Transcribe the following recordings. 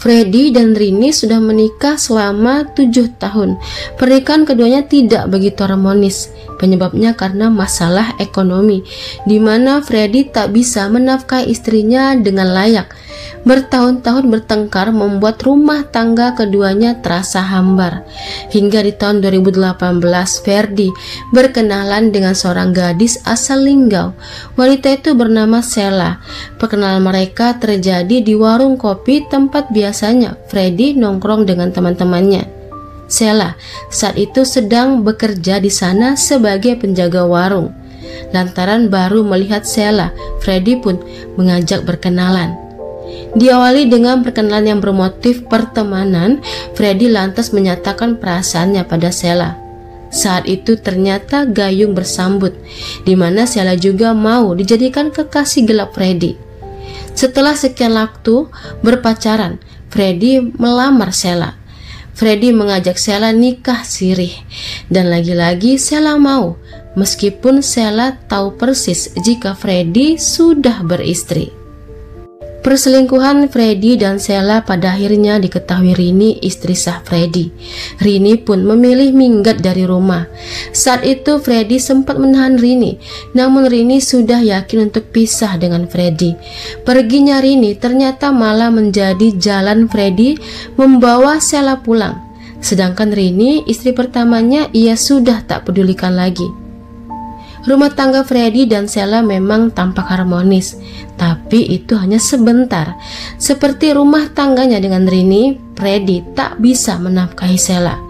Freddy dan Rini sudah menikah selama 7 tahun. Pernikahan keduanya tidak begitu harmonis. Penyebabnya karena masalah ekonomi, di mana Freddy tak bisa menafkahi istrinya dengan layak. Bertahun-tahun bertengkar membuat rumah tangga keduanya terasa hambar. Hingga di tahun 2018, Ferdi berkenalan dengan seorang gadis asal Linggau. Wanita itu bernama Sela. Perkenalan mereka terjadi di warung kopi tempat biasanya Freddy nongkrong dengan teman-temannya. Sela saat itu sedang bekerja di sana sebagai penjaga warung. Lantaran baru melihat Sela, Freddy pun mengajak berkenalan. Diawali dengan perkenalan yang bermotif pertemanan, Freddy lantas menyatakan perasaannya pada Sela. Saat itu ternyata gayung bersambut, di mana Sela juga mau dijadikan kekasih gelap Freddy. Setelah sekian waktu berpacaran, Freddy melamar Sela. Freddy mengajak Sela nikah sirih, dan lagi-lagi Sela mau, meskipun Sela tahu persis jika Freddy sudah beristri. Perselingkuhan Freddy dan Sela pada akhirnya diketahui Rini, istri sah Freddy. Rini pun memilih minggat dari rumah. Saat itu Freddy sempat menahan Rini, namun Rini sudah yakin untuk pisah dengan Freddy. Perginya Rini ternyata malah menjadi jalan Freddy membawa Sela pulang. Sedangkan Rini, istri pertamanya, ia sudah tak pedulikan lagi. Rumah tangga Freddy dan Sela memang tampak harmonis, tapi itu hanya sebentar. Seperti rumah tangganya dengan Rini, Freddy tak bisa menafkahi Sela.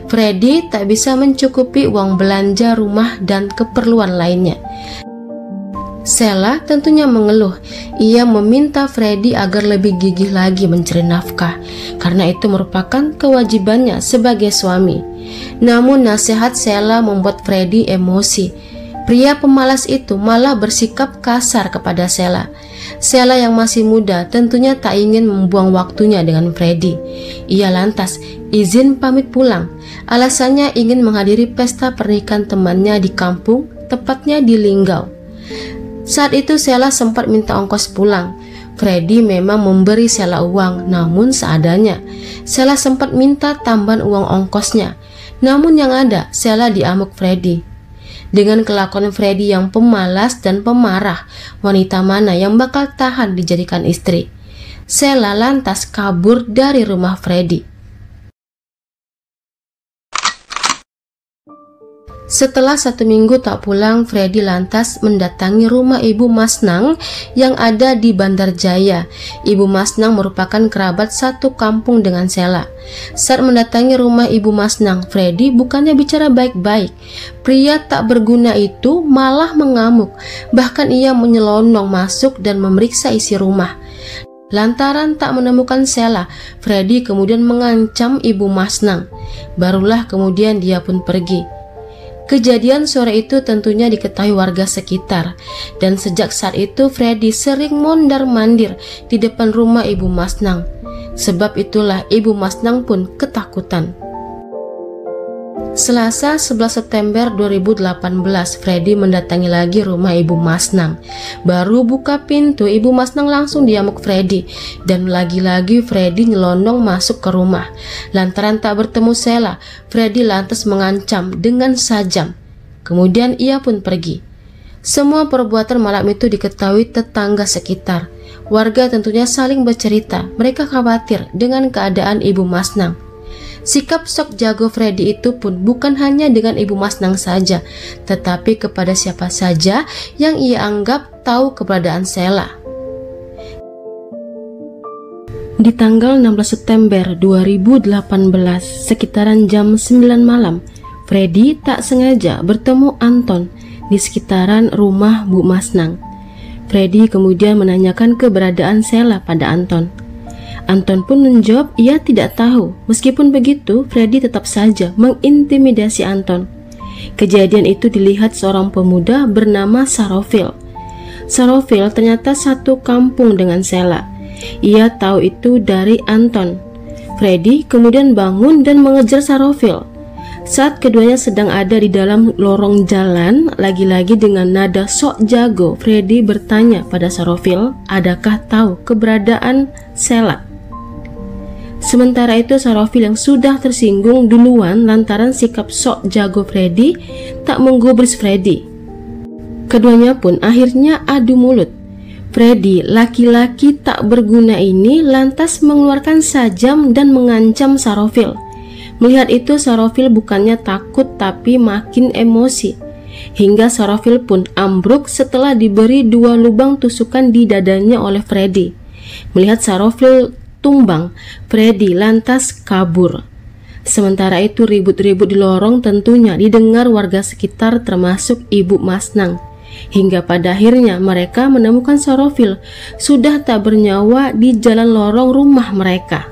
Freddy tak bisa mencukupi uang belanja rumah dan keperluan lainnya. Sela tentunya mengeluh. Ia meminta Freddy agar lebih gigih lagi mencari nafkah, karena itu merupakan kewajibannya sebagai suami. Namun nasihat Sela membuat Freddy emosi. Pria pemalas itu malah bersikap kasar kepada Sela. Sela yang masih muda tentunya tak ingin membuang waktunya dengan Freddy. Ia lantas izin pamit pulang. Alasannya ingin menghadiri pesta pernikahan temannya di kampung, tepatnya di Linggau. Saat itu Sela sempat minta ongkos pulang. Freddy memang memberi Sela uang, namun seadanya. Sela sempat minta tambahan uang ongkosnya, namun yang ada Sela diamuk Freddy. Dengan kelakuan Freddy yang pemalas dan pemarah, wanita mana yang bakal tahan dijadikan istri? Sela lantas kabur dari rumah Freddy. Setelah 1 minggu tak pulang, Freddy lantas mendatangi rumah Ibu Masnang yang ada di Bandarjaya. Ibu Masnang merupakan kerabat satu kampung dengan Sela. Saat mendatangi rumah Ibu Masnang, Freddy bukannya bicara baik-baik. Pria tak berguna itu malah mengamuk. Bahkan ia menyelonong masuk dan memeriksa isi rumah. Lantaran tak menemukan Sela, Freddy kemudian mengancam Ibu Masnang. Barulah kemudian dia pun pergi. Kejadian sore itu tentunya diketahui warga sekitar, dan sejak saat itu Freddy sering mondar-mandir di depan rumah Ibu Masnang. Sebab itulah Ibu Masnang pun ketakutan. Selasa 11 September 2018, Freddy mendatangi lagi rumah Ibu Masnang. Baru buka pintu, Ibu Masnang langsung diamuk Freddy, dan lagi-lagi Freddy nyelonong masuk ke rumah. Lantaran tak bertemu Sela, Freddy lantas mengancam dengan sajam. Kemudian ia pun pergi. Semua perbuatan malam itu diketahui tetangga sekitar. Warga tentunya saling bercerita, mereka khawatir dengan keadaan Ibu Masnang. Sikap sok jago Freddy itu pun bukan hanya dengan Ibu Masnang saja, tetapi kepada siapa saja yang ia anggap tahu keberadaan Sela. Di tanggal 16 September 2018, sekitaran jam 9 malam, Freddy tak sengaja bertemu Anton di sekitaran rumah Bu Masnang. Freddy kemudian menanyakan keberadaan Sela pada Anton. Anton pun menjawab ia tidak tahu. Meskipun begitu, Freddy tetap saja mengintimidasi Anton. Kejadian itu dilihat seorang pemuda bernama Sarofil. Sarofil ternyata satu kampung dengan Sela. Ia tahu itu dari Anton. Freddy kemudian bangun dan mengejar Sarofil. Saat keduanya sedang ada di dalam lorong jalan, lagi-lagi dengan nada sok jago, Freddy bertanya pada Sarofil, adakah tahu keberadaan Sela? Sementara itu Sarofil yang sudah tersinggung duluan lantaran sikap sok jago Freddy tak menggubris Freddy. Keduanya pun akhirnya adu mulut. Freddy, laki-laki tak berguna ini, lantas mengeluarkan sajam dan mengancam Sarofil. Melihat itu Sarofil bukannya takut tapi makin emosi, hingga Sarofil pun ambruk setelah diberi 2 lubang tusukan di dadanya oleh Freddy. Melihat Sarofil tumbang, Freddy lantas kabur. Sementara itu ribut-ribut di lorong tentunya didengar warga sekitar termasuk Ibu Masnang. Hingga pada akhirnya mereka menemukan Sarofil sudah tak bernyawa di jalan lorong rumah mereka.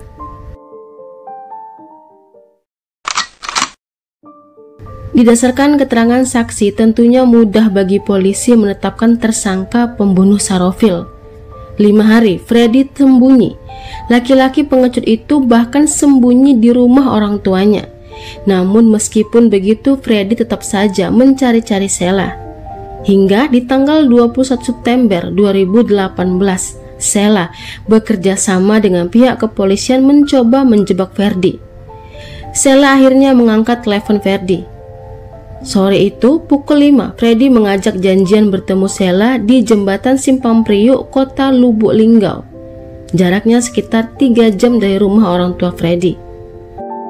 Didasarkan keterangan saksi, tentunya mudah bagi polisi menetapkan tersangka pembunuh Sarofil. 5 hari Freddy sembunyi. Laki-laki pengecut itu bahkan sembunyi di rumah orang tuanya. Namun meskipun begitu, Freddy tetap saja mencari-cari Sheila. Hingga di tanggal 21 September 2018, Sheila bekerja sama dengan pihak kepolisian mencoba menjebak Ferdi. Sheila akhirnya mengangkat telepon Ferdi. Sore itu pukul 5, Freddy mengajak janjian bertemu Sheila di jembatan Simpang Priuk, kota Lubuk Linggau. Jaraknya sekitar 3 jam dari rumah orang tua Freddy.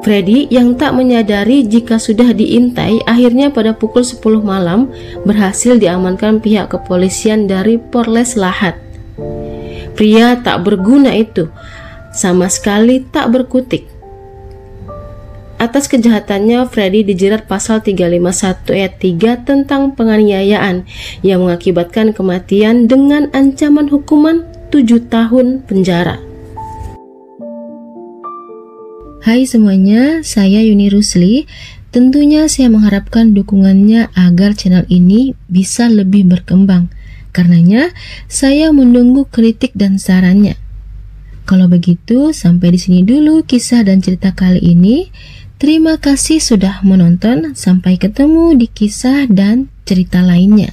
Freddy yang tak menyadari jika sudah diintai, akhirnya pada pukul 10 malam berhasil diamankan pihak kepolisian dari Polres Lahat. Pria tak berguna itu sama sekali tak berkutik. Atas kejahatannya, Freddy dijerat pasal 351 ayat 3 tentang penganiayaan yang mengakibatkan kematian dengan ancaman hukuman 7 tahun penjara. Hai semuanya, saya Yuni Rusli. Tentunya saya mengharapkan dukungannya agar channel ini bisa lebih berkembang. Karenanya, saya menunggu kritik dan sarannya. Kalau begitu, sampai di sini dulu kisah dan cerita kali ini. Terima kasih sudah menonton, sampai ketemu di kisah dan cerita lainnya.